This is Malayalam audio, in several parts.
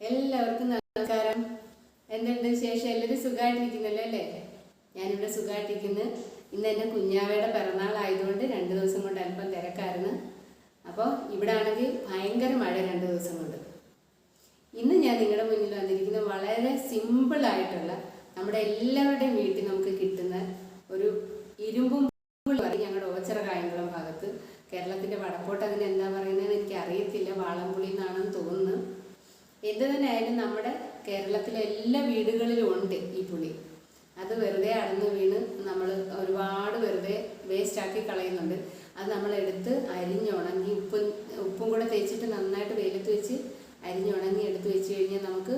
എല്ലാവർക്കും നമസ്കാരം. എന്തുണ്ട് വിശേഷം? എല്ലാവരും സുഖമായിട്ടിരിക്കുന്നല്ലോ അല്ലേ? ഞാനിവിടെ സുഖമായിട്ടിരിക്കുന്നു. ഇന്ന് എൻ്റെ കുഞ്ഞാവയുടെ പിറന്നാളായതുകൊണ്ട് 2 ദിവസം കൊണ്ട് അല്പം തിരക്കായിരുന്നു. അപ്പോൾ ഇവിടെ ആണെങ്കിൽ ഭയങ്കര മഴ 2 ദിവസം കൊണ്ട്. ഇന്ന് ഞാൻ നിങ്ങളുടെ മുന്നിൽ വന്നിരിക്കുന്നത് വളരെ സിമ്പിളായിട്ടുള്ള നമ്മുടെ എല്ലാവരുടെയും വീട്ടിൽ നമുക്ക് കിട്ടുന്ന ഒരു ഇരുമ്പും ഞങ്ങളുടെ ഓച്ചിറ കായംകുളം ഭാഗത്ത്, കേരളത്തിൻ്റെ വടക്കോട്ട് അതിന് എന്താ പറയുന്നതെന്ന് എനിക്ക് അറിയത്തില്ല, വാളംപുളി എന്നാണെന്ന് തോന്നുന്നു. എന്ത് തന്നെ ആയാലും നമ്മുടെ കേരളത്തിലെ എല്ലാ വീടുകളിലും ഉണ്ട് ഈ പുളി. അത് വെറുതെ അടന്നു വീണ് നമ്മൾ ഒരുപാട് വെറുതെ വേസ്റ്റാക്കി കളയുന്നുണ്ട്. അത് നമ്മളെടുത്ത് അരിഞ്ഞുണങ്ങി ഉപ്പും കൂടെ തേച്ചിട്ട് നന്നായിട്ട് വെയിലത്ത് വെച്ച് അരിഞ്ഞുണങ്ങി എടുത്ത് വെച്ച് കഴിഞ്ഞാൽ നമുക്ക്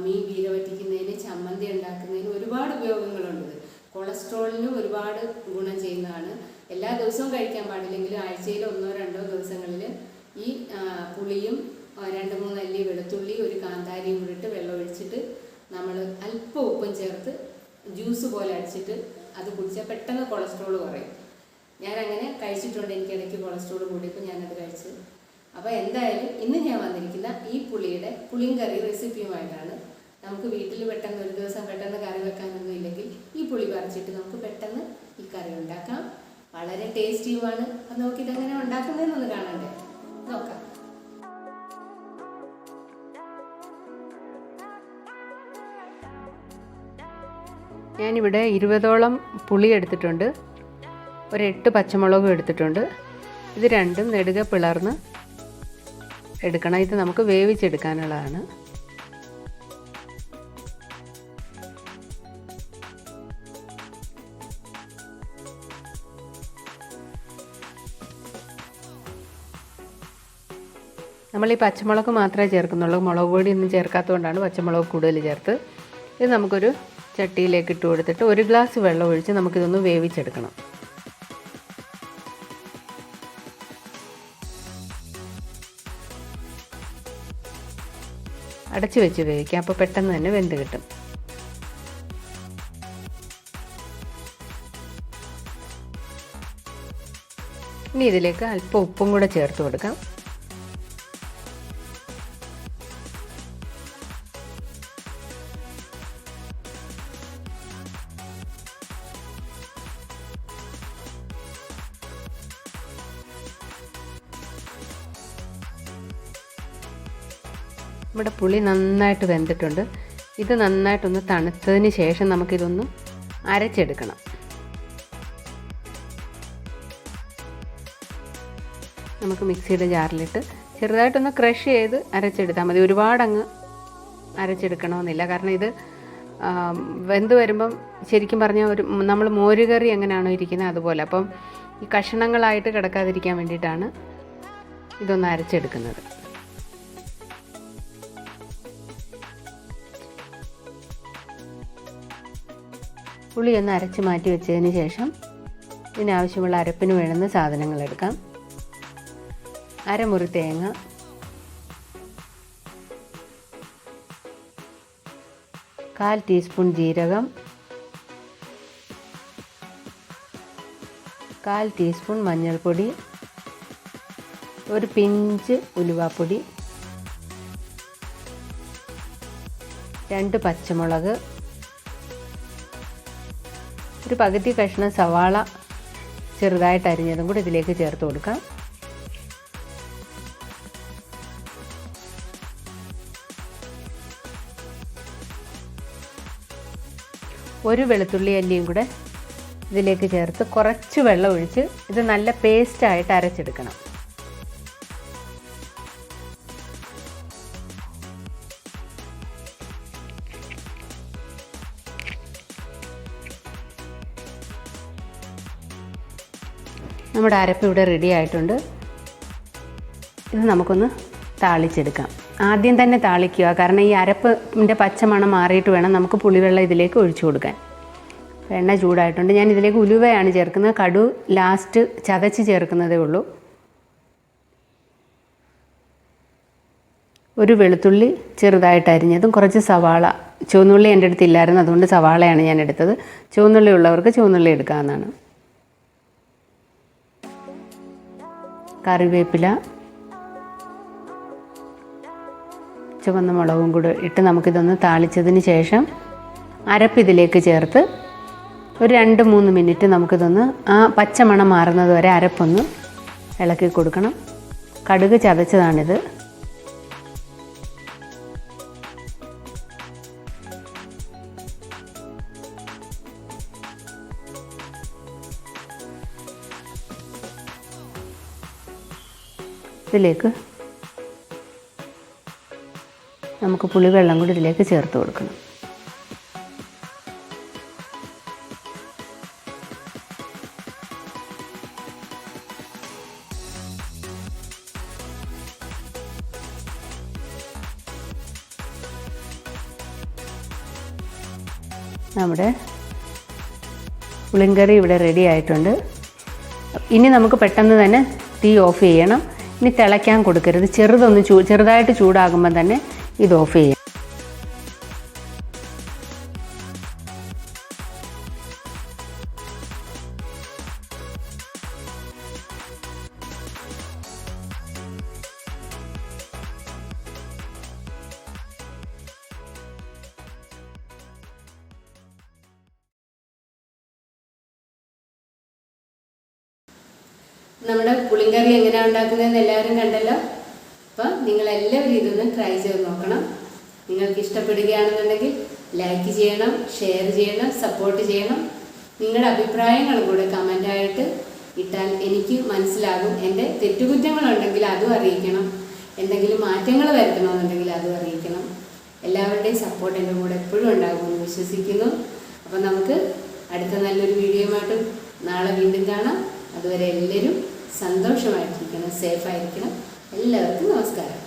മീൻ പീര വറ്റിക്കുന്നതിന്, ചമ്മന്തി ഉണ്ടാക്കുന്നതിന് ഒരുപാട് ഉപയോഗങ്ങളുണ്ട്. കൊളസ്ട്രോളിനും ഒരുപാട് ഗുണം ചെയ്യുന്നതാണ്. എല്ലാ ദിവസവും കഴിക്കാൻ പാടില്ലെങ്കിലും ആഴ്ചയിൽ 1-2 ദിവസങ്ങളിൽ ഈ പുളിയും 2-3 അല്ലി വെളുത്തുള്ളി, ഒരു കാന്താരിയും കൂടി ഇട്ട് വെള്ളം ഒഴിച്ചിട്ട് നമ്മൾ അല്പം ഉപ്പും ചേർത്ത് ജ്യൂസ് പോലെ അടിച്ചിട്ട് അത് കുടിച്ചാൽ പെട്ടെന്ന് കൊളസ്ട്രോൾ കുറയും. ഞാനങ്ങനെ കഴിച്ചിട്ടുണ്ട്. എനിക്ക് ഇടയ്ക്ക് കൊളസ്ട്രോൾ കൂടിയപ്പോൾ ഞാനത് കഴിച്ചു. അപ്പോൾ എന്തായാലും ഇന്ന് ഞാൻ വന്നിരിക്കുന്ന ഈ പുളിയും കറി റെസിപ്പിയുമായിട്ടാണ്. നമുക്ക് വീട്ടിൽ പെട്ടെന്ന് ഒരു ദിവസം പെട്ടെന്ന് കറി വെക്കാനൊന്നും ഇല്ലെങ്കിൽ ഈ പുളി പറിച്ചിട്ട് നമുക്ക് പെട്ടെന്ന് ഈ കറി ഉണ്ടാക്കാം. വളരെ ടേസ്റ്റിയുമാണ്. അപ്പോൾ നമുക്കിതെങ്ങനെ ഉണ്ടാക്കുന്നതെന്നൊന്ന് കാണണ്ടേ? നോക്കാം. ഞാനിവിടെ 20ഓളം പുളി എടുത്തിട്ടുണ്ട്. ഒരു 8 പച്ചമുളകും എടുത്തിട്ടുണ്ട്. ഇത് രണ്ടും നെടുകെ പിളർന്ന് എടുക്കണം. ഇത് നമുക്ക് വേവിച്ചെടുക്കാനുള്ളതാണ്. നമ്മൾ ഈ പച്ചമുളക് മാത്രമേ ചേർക്കുന്നുള്ളൂ. മുളക് പൊടി ഒന്നും ചേർക്കാത്തതുകൊണ്ടാണ് പച്ചമുളക് കൂടുതൽ ചേർത്ത്. ഇത് നമുക്കൊരു ചട്ടിയിലേക്ക് ഇട്ട് കൊടുത്തിട്ട് 1 ഗ്ലാസ് വെള്ളം ഒഴിച്ച് നമുക്കിതൊന്ന് വേവിച്ചെടുക്കണം. അടച്ചു വെച്ച് വേവിക്കാം. അപ്പോൾ പെട്ടെന്ന് തന്നെ വെന്ത് കിട്ടും. ഇനി ഇതിലേക്ക് അല്പം ഉപ്പും കൂടെ ചേർത്ത് കൊടുക്കാം. നമ്മുടെ പുളി നന്നായിട്ട് വെന്തിട്ടുണ്ട്. ഇത് നന്നായിട്ടൊന്ന് തണുത്തതിന് ശേഷം നമുക്കിതൊന്ന് അരച്ചെടുക്കണം. നമുക്ക് മിക്സിയുടെ ജാറിലിട്ട് ചെറുതായിട്ടൊന്ന് ക്രഷ് ചെയ്ത് അരച്ചെടുത്താൽ മതി. ഒരുപാടങ്ങ് അരച്ചെടുക്കണമെന്നില്ല. കാരണം ഇത് വെന്ത് വരുമ്പം ശരിക്കും പറഞ്ഞാൽ നമ്മൾ മോരുകറി എങ്ങനെയാണോ ഇരിക്കുന്നത് അതുപോലെ. അപ്പം ഈ കഷ്ണങ്ങളായിട്ട് കിടക്കാതിരിക്കാൻ വേണ്ടിയിട്ടാണ് ഇതൊന്ന് അരച്ചെടുക്കുന്നത്. പുളി ഒന്ന് അരച്ച് മാറ്റി വെച്ചതിന് ശേഷം ഇതിനാവശ്യമുള്ള അരപ്പിന് വേണ്ടുന്ന സാധനങ്ങൾ എടുക്കാം. അരമുറി തേങ്ങ, കാൽ ടീസ്പൂൺ ജീരകം, 1/4 ടീസ്പൂൺ മഞ്ഞൾപ്പൊടി, ഒരു പിഞ്ച് ഉലുവാപ്പൊടി, 2 പച്ചമുളക്, ഒരു പകുതി കഷ്ണം സവാള ചെറുതായിട്ട് അരിഞ്ഞതും കൂടി ഇതിലേക്ക് ചേർത്ത് കൊടുക്കാം. ഒരു വെളുത്തുള്ളി അല്ലിയും കൂടെ ഇതിലേക്ക് ചേർത്ത് കുറച്ച് വെള്ളം ഒഴിച്ച് ഇത് നല്ല പേസ്റ്റായിട്ട് അരച്ചെടുക്കണം. നമ്മുടെ അരപ്പ് ഇവിടെ റെഡി ആയിട്ടുണ്ട്. ഇത് നമുക്കൊന്ന് താളിച്ചെടുക്കാം. ആദ്യം തന്നെ താളിക്കുക. കാരണം ഈ അരപ്പിൻ്റെ പച്ചമണം മാറിയിട്ട് വേണം നമുക്ക് പുളിവെള്ളം ഇതിലേക്ക് ഒഴിച്ചു കൊടുക്കാൻ. എണ്ണ ചൂടായിട്ടുണ്ട്. ഞാൻ ഇതിലേക്ക് ഉലുവയാണ് ചേർക്കുന്നത്. കടു ലാസ്റ്റ് ചതച്ച് ചേർക്കുന്നതേ ഉള്ളൂ. ഒരു വെളുത്തുള്ളി ചെറുതായിട്ട് അരിഞ്ഞതും, കുറച്ച് സവാള. ചുവന്നുള്ളി എൻ്റെ അടുത്തില്ലായിരുന്നു, അതുകൊണ്ട് സവാളയാണ് ഞാൻ എടുത്തത്. ചുവന്നുള്ളി ഉള്ളവർക്ക് ചുവന്നുള്ളി എടുക്കാവുന്നതാണ്. കറിവേപ്പില, ചുവന്ന മുളകും കൂടെ ഇട്ട് നമുക്കിതൊന്ന് താളിച്ചതിന് ശേഷം അരപ്പിതിലേക്ക് ചേർത്ത് ഒരു 2-3 മിനിറ്റ് നമുക്കിതൊന്ന് ആ പച്ചമണം മാറുന്നത് വരെ അരപ്പൊന്ന് ഇളക്കി കൊടുക്കണം. കടുക് ചതച്ചതാണിത്. ഇതിലേക്ക് നമുക്ക് പുളിവെള്ളം കൂടി ഇതിലേക്ക് ചേർത്ത് കൊടുക്കണം. നമ്മുടെ പുളിങ്കറി ഇവിടെ റെഡി ആയിട്ടുണ്ട്. ഇനി നമുക്ക് പെട്ടെന്ന് തന്നെ തീ ഓഫ് ചെയ്യണം. ഇനി തിളയ്ക്കാൻ കൊടുക്കരുത്. ചെറുതായിട്ട് ചൂടാകുമ്പോൾ തന്നെ ഇത് ഓഫ് ചെയ്യാം. നമ്മുടെ പുളിങ്കറി എങ്ങനെയാണ് ഉണ്ടാക്കുന്നതെന്ന് എല്ലാവരും കണ്ടല്ലോ. അപ്പം നിങ്ങളെല്ലാവരും ഇതൊന്ന് ട്രൈ ചെയ്ത് നോക്കണം. നിങ്ങൾക്ക് ഇഷ്ടപ്പെടുകയാണെന്നുണ്ടെങ്കിൽ ലൈക്ക് ചെയ്യണം, ഷെയർ ചെയ്യണം, സപ്പോർട്ട് ചെയ്യണം. നിങ്ങളുടെ അഭിപ്രായങ്ങളും കൂടെ കമൻ്റായിട്ട് ഇട്ടാൽ എനിക്ക് മനസ്സിലാകും. എൻ്റെ തെറ്റുകുറ്റങ്ങളുണ്ടെങ്കിൽ അതും അറിയിക്കണം. എന്തെങ്കിലും മാറ്റങ്ങൾ വരുത്തണമെന്നുണ്ടെങ്കിൽ അതും അറിയിക്കണം. എല്ലാവരുടെയും സപ്പോർട്ട് എൻ്റെ കൂടെ എപ്പോഴും ഉണ്ടാകുമെന്ന് വിശ്വസിക്കുന്നു. അപ്പം നമുക്ക് അടുത്ത നല്ലൊരു വീഡിയോയുമായിട്ട് നാളെ വീണ്ടും കാണാം. അതുവരെ എല്ലാവരും സന്തോഷമായിട്ടിരിക്കണം, സേഫായിരിക്കണം. എല്ലാവർക്കും നമസ്കാരം.